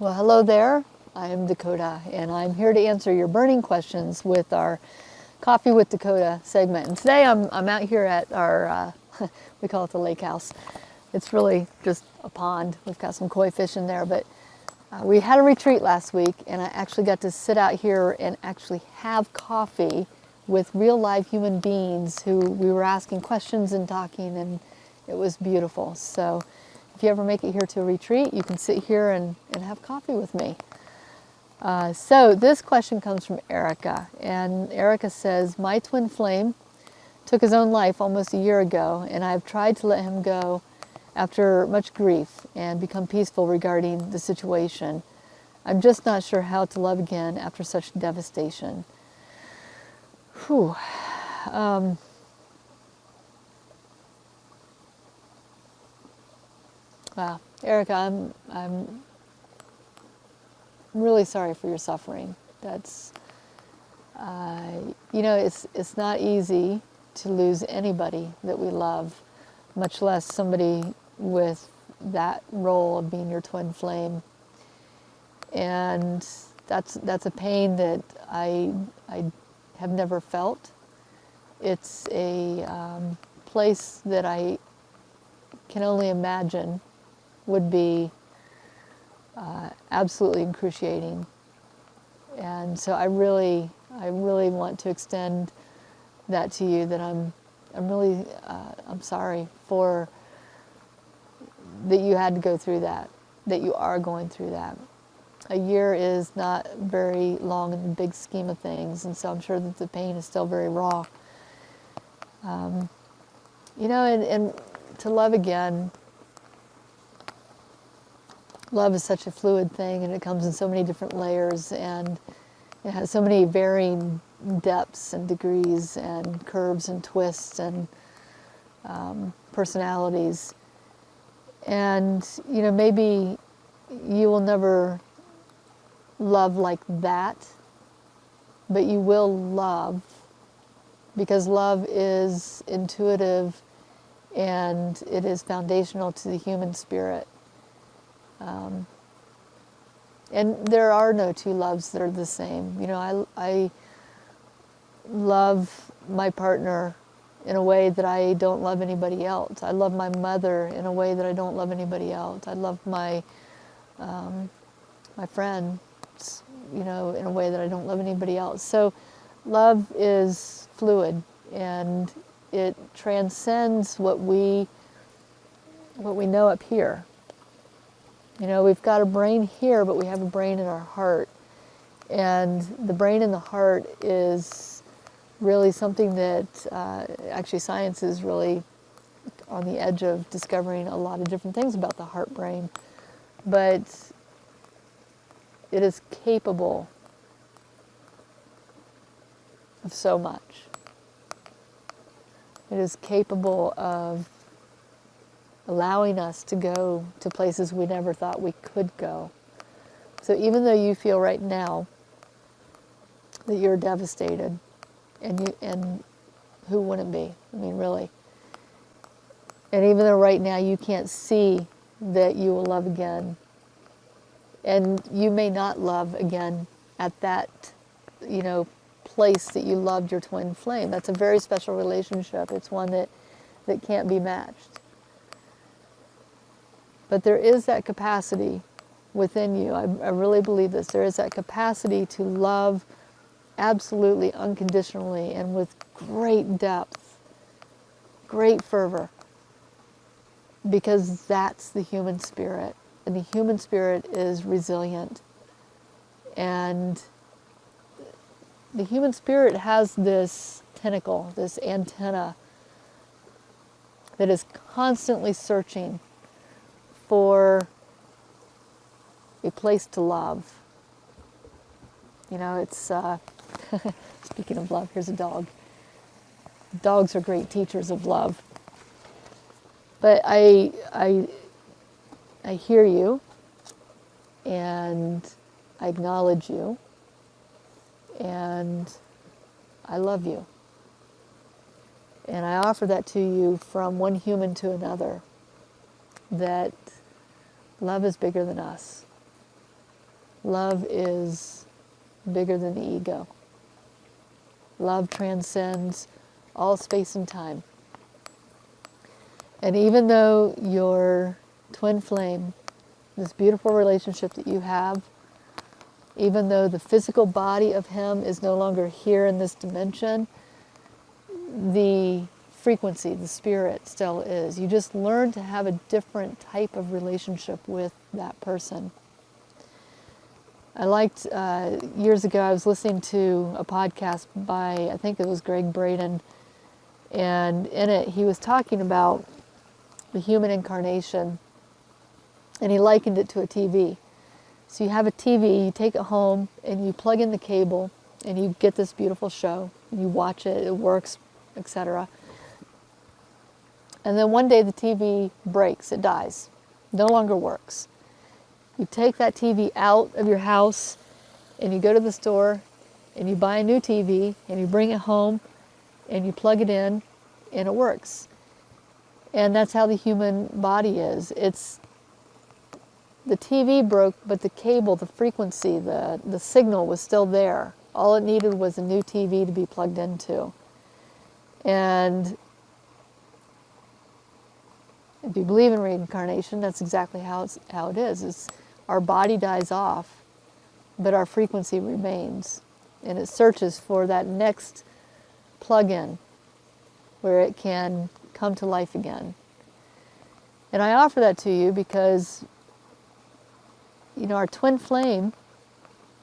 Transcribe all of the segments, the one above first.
Well, hello there. I am Dakota, and I'm here to answer your burning questions with our Coffee with Dakota segment. And today I'm out here at our, we call it the lake house. It's really just a pond. We've got some koi fish in there, but we had a retreat last week, and I actually got to sit out here and actually have coffee with real live human beings who we were asking questions and talking, and it was beautiful. So if you ever make it here to a retreat, you can sit here and have coffee with me. So this question comes from Erica, and Erica says, my twin flame took his own life almost a year ago, and I've tried to let him go after much grief and become peaceful regarding the situation. I'm just not sure how to love again after such devastation. Whew. Wow, Erica, I'm really sorry for your suffering. That's, it's not easy to lose anybody that we love, much less somebody with that role of being your twin flame. And that's a pain that I have never felt. It's a place that I can only imagine would be absolutely excruciating. And so I really want to extend that to you, that I'm sorry for that you had to go through that you are going through that. A year is not very long in the big scheme of things, and so I'm sure that the pain is still very raw. And to love again, love is such a fluid thing, and it comes in so many different layers, and it has so many varying depths and degrees and curves and twists and personalities. And, maybe you will never love like that, but you will love, because love is intuitive and it is foundational to the human spirit. And there are no two loves that are the same. I love my partner in a way that I don't love anybody else. I love my mother in a way that I don't love anybody else. I love my friends, in a way that I don't love anybody else. So love is fluid, and it transcends what we know up here. We've got a brain here, but we have a brain in our heart. And the brain in the heart is really something that actually science is really on the edge of discovering a lot of different things about the heart brain. But it is capable of so much. It is capable of allowing us to go to places we never thought we could go. So even though you feel right now that you're devastated, and who wouldn't be? I mean, really. And even though right now you can't see that you will love again, and you may not love again at that, place that you loved your twin flame. That's a very special relationship. It's one that can't be matched. But there is that capacity within you. I really believe this. There is that capacity to love absolutely unconditionally and with great depth, great fervor, because that's the human spirit. And the human spirit is resilient. And the human spirit has this tentacle, this antenna, that is constantly searching for a place to love. It's, speaking of love, here's a dog. Dogs are great teachers of love. But I hear you, and I acknowledge you, and I love you. And I offer that to you from one human to another, that love is bigger than us. Love is bigger than the ego. Love transcends all space and time. And even though your twin flame, this beautiful relationship that you have, even though the physical body of him is no longer here in this dimension, the frequency, the spirit still is. You just learn to have a different type of relationship with that person. I liked, years ago, I was listening to a podcast by, I think it was Greg Braden, and in it he was talking about the human incarnation, and he likened it to a TV. So you have a TV, you take it home, and you plug in the cable, and you get this beautiful show. You watch it, it works, etc. And then one day the TV breaks, it dies, no longer works. You take that TV out of your house, and you go to the store, and you buy a new TV, and you bring it home, and you plug it in, and it works. And that's how the human body is. It's the TV broke, but the cable, the frequency, the signal was still there. All it needed was a new TV to be plugged into. And if you believe in reincarnation, that's exactly how it is. It's, our body dies off, but our frequency remains. And it searches for that next plug-in where it can come to life again. And I offer that to you because, you know, our twin flame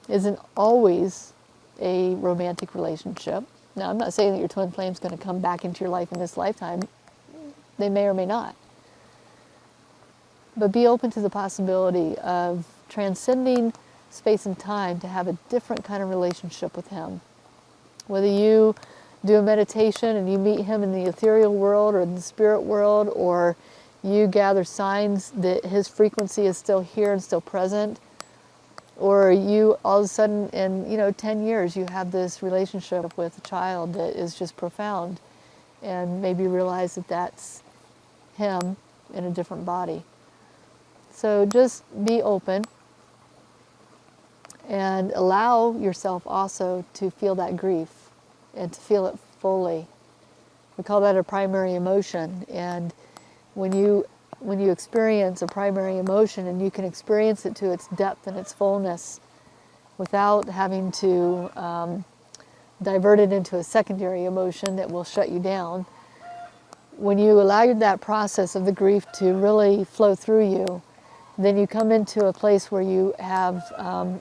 isn't always a romantic relationship. Now, I'm not saying that your twin flame is going to come back into your life in this lifetime. They may or may not. But be open to the possibility of transcending space and time to have a different kind of relationship with him. Whether you do a meditation and you meet him in the ethereal world or in the spirit world, or you gather signs that his frequency is still here and still present, or you all of a sudden in 10 years you have this relationship with a child that is just profound, and maybe realize that that's him in a different body. So just be open and allow yourself also to feel that grief and to feel it fully. We call that a primary emotion. And when you experience a primary emotion and you can experience it to its depth and its fullness without having to divert it into a secondary emotion that will shut you down, when you allow that process of the grief to really flow through you, then you come into a place where you have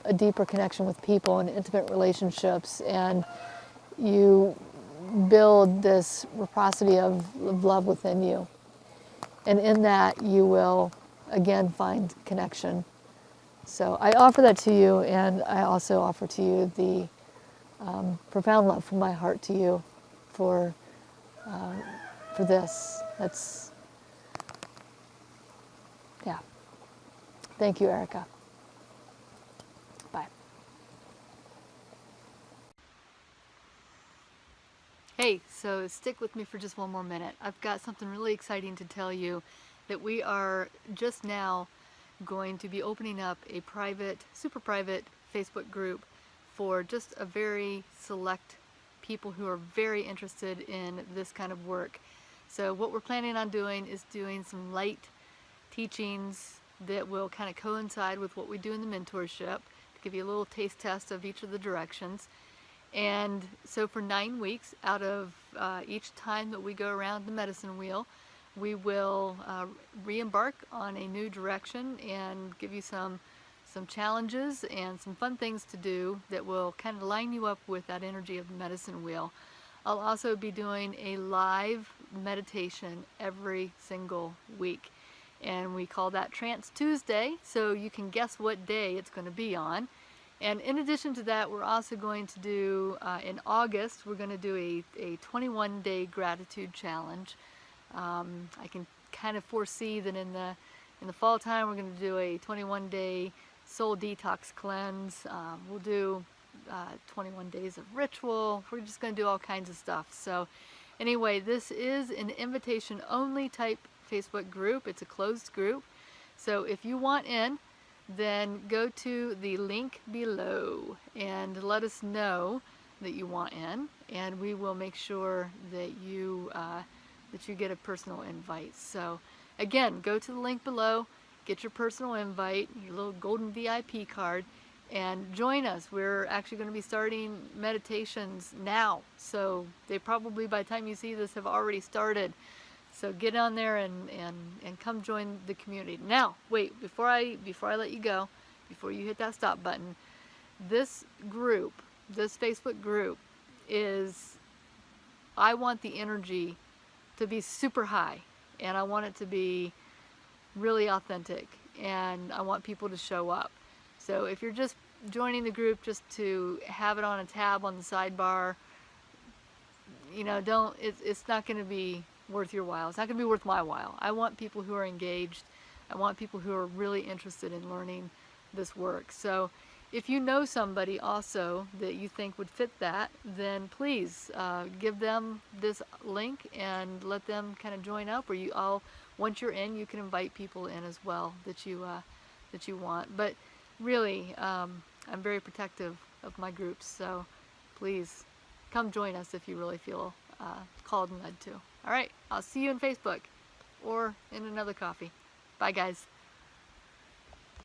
a deeper connection with people and intimate relationships, and you build this reciprocity of love within you. And in that, you will, again, find connection. So I offer that to you, and I also offer to you the profound love from my heart to you for this. That's, yeah. Thank you, Erica. Bye. Hey, so stick with me for just one more minute. I've got something really exciting to tell you, that we are just now going to be opening up a private, super private Facebook group for just a very select people who are very interested in this kind of work. So what we're planning on doing is doing some light teachings that will kind of coincide with what we do in the mentorship, to give you a little taste test of each of the directions. And so for 9 weeks, out of each time that we go around the medicine wheel, we will re-embark on a new direction and give you some challenges and some fun things to do that will kind of line you up with that energy of the medicine wheel. I'll also be doing a live meditation every single week, and we call that Trance Tuesday, so you can guess what day it's going to be on. And in addition to that, we're also going to do, in August, we're going to do a 21-day gratitude challenge. I can kind of foresee that in the fall time, we're going to do a 21-day soul detox cleanse. We'll do 21 days of ritual. We're just going to do all kinds of stuff. So anyway, this is an invitation-only type Facebook group. It's a closed group. So if you want in, then go to the link below and let us know that you want in, and we will make sure that you get a personal invite. So again, go to the link below, get your personal invite, your little golden VIP card, and join us. We're actually going to be starting meditations now, so they probably, by the time you see this, have already started. So get on there and come join the community. Now, wait, before I let you go, before you hit that stop button, this group, this Facebook group is, I want the energy to be super high, and I want it to be really authentic, and I want people to show up. So if you're just joining the group just to have it on a tab on the sidebar, you know, it's not going to be worth your while. It's not going to be worth my while. I want people who are engaged. I want people who are really interested in learning this work. So if you know somebody also that you think would fit that, then please give them this link and let them kind of join up. Or you all, once you're in, you can invite people in as well that you want. But really, I'm very protective of my groups, so please come join us if you really feel called and led to. All right, I'll see you in Facebook or in another coffee. Bye, guys.